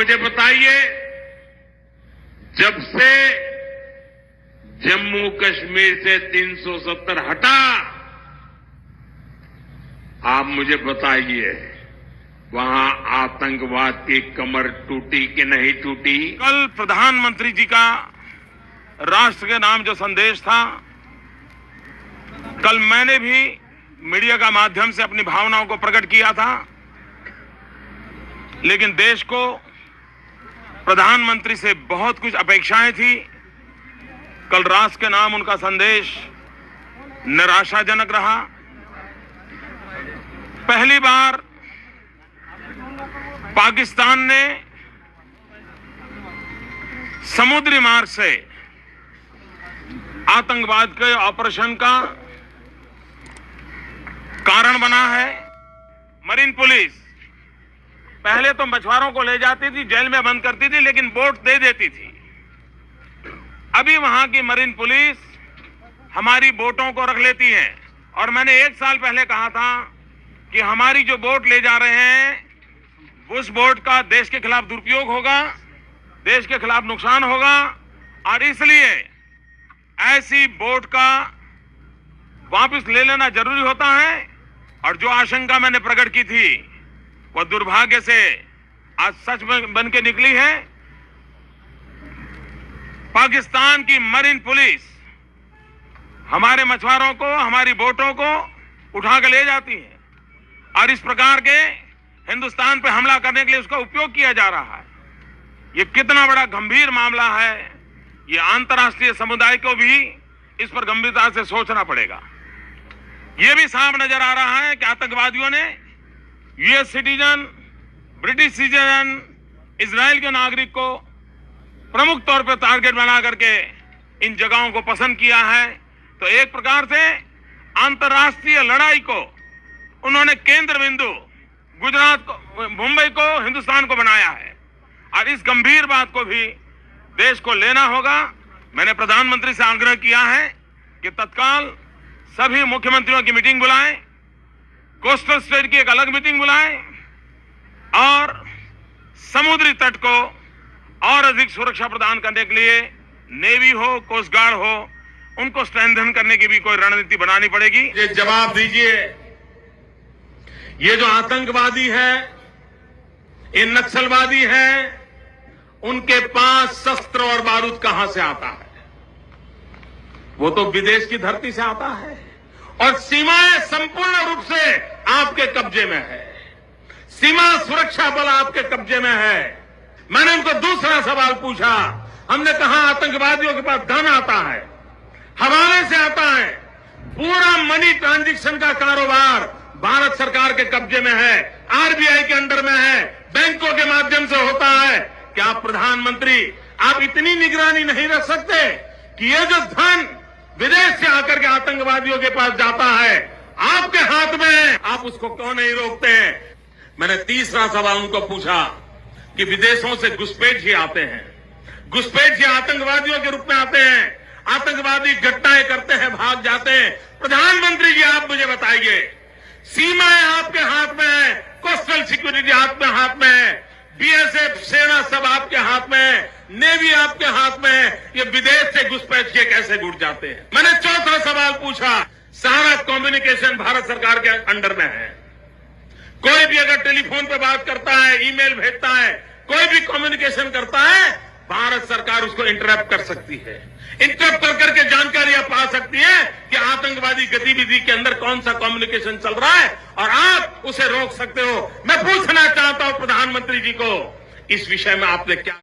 मुझे बताइए, जब से जम्मू कश्मीर से 370 हटा, आप मुझे बताइए वहां आतंकवाद की कमर टूटी कि नहीं टूटी? कल प्रधानमंत्री जी का राष्ट्र के नाम जो संदेश था, कल मैंने भी मीडिया का माध्यम से अपनी भावनाओं को प्रकट किया था, लेकिन देश को प्रधानमंत्री से बहुत कुछ अपेक्षाएं थी। कल राष्ट्र के नाम उनका संदेश निराशाजनक रहा। पहली बार पाकिस्तान ने समुद्री मार्ग से आतंकवाद के ऑपरेशन का कारण बना है। मरीन पुलिस पहले तो मछुआरों को ले जाती थी, जेल में बंद करती थी, लेकिन बोट दे देती थी। अभी वहां की मरीन पुलिस हमारी बोटों को रख लेती है। और मैंने 1 साल पहले कहा था कि हमारी जो बोट ले जा रहे हैं, उस बोट का देश के खिलाफ दुरुपयोग होगा, देश के खिलाफ नुकसान होगा, और इसलिए ऐसी बोट का वापस ले लेना जरूरी होता है। और जो आशंका मैंने प्रकट की थी, वह दुर्भाग्य से आज सच बन के निकली है। पाकिस्तान की मरीन पुलिस हमारे मछुआरों को, हमारी बोटों को उठा कर ले जाती है, और इस प्रकार के हिंदुस्तान पर हमला करने के लिए उसका उपयोग किया जा रहा है। ये कितना बड़ा गंभीर मामला है, ये अंतर्राष्ट्रीय समुदाय को भी इस पर गंभीरता से सोचना पड़ेगा। ये भी साफ नजर आ रहा है कि आतंकवादियों ने US citizen, British citizen, Israel के नागरिक को प्रमुख तौर पर टारगेट बना करके इन जगहों को पसंद किया है। तो एक प्रकार से अंतर्राष्ट्रीय लड़ाई को उन्होंने केंद्र बिंदु गुजरात को, मुंबई को, हिंदुस्तान को बनाया है। और इस गंभीर बात को भी देश को लेना होगा। मैंने प्रधानमंत्री से आग्रह किया है कि तत्काल सभी मुख्यमंत्रियों की मीटिंग बुलाएं, कोस्टल स्टेट की एक अलग मीटिंग बुलाएं, और समुद्री तट को और अधिक सुरक्षा प्रदान करने के लिए नेवी हो, कोस्ट गार्ड हो, उनको स्ट्रेंथन करने की भी कोई रणनीति बनानी पड़ेगी। ये जवाब दीजिए, ये जो आतंकवादी है, ये नक्सलवादी है, उनके पास शस्त्र और बारूद कहां से आता है? वो तो विदेश की धरती से आता है, और सीमाएं संपूर्ण रूप से आपके कब्जे में है। सीमा सुरक्षा बल आपके कब्जे में है। मैंने उनको दूसरा सवाल पूछा, हमने कहा आतंकवादियों के पास धन आता है, हवाले से आता है, पूरा मनी ट्रांजैक्शन का कारोबार भारत सरकार के कब्जे में है, आरबीआई के अंडर में है, बैंकों के माध्यम से होता है। क्या प्रधानमंत्री आप इतनी निगरानी नहीं रख सकते कि ये जो धन विदेश से आकर के आतंकवादियों के पास जाता है, आपके हाथ में है, आप उसको क्यों नहीं रोकते हैं? मैंने तीसरा सवाल उनको पूछा कि विदेशों से घुसपैठ आते हैं, घुसपैठ आतंकवादियों के रूप में आते हैं, आतंकवादी घटनाएं करते हैं, भाग जाते हैं। प्रधानमंत्री जी आप मुझे बताइए, सीमाएं आपके हाथ में है, कोस्टल सिक्योरिटी आपके हाथ में है, बीएसएफ सेना सब आपके हाथ में है, नेवी आपके हाथ में है, ये विदेश से घुसपैठ के कैसे घुट जाते हैं? मैंने चौथा सवाल पूछा, सारा कम्युनिकेशन भारत सरकार के अंडर में है। कोई भी अगर टेलीफोन पे बात करता है, ईमेल भेजता है, कोई भी कम्युनिकेशन करता है, भारत सरकार उसको इंटरप्ट कर सकती है। इंटरप्ट कर करके जानकारियां पा सकती है कि आतंकवादी गतिविधि के अंदर कौन सा कम्युनिकेशन चल रहा है, और आप उसे रोक सकते हो। मैं पूछना चाहता हूं प्रधानमंत्री जी को, इस विषय में आपने क्या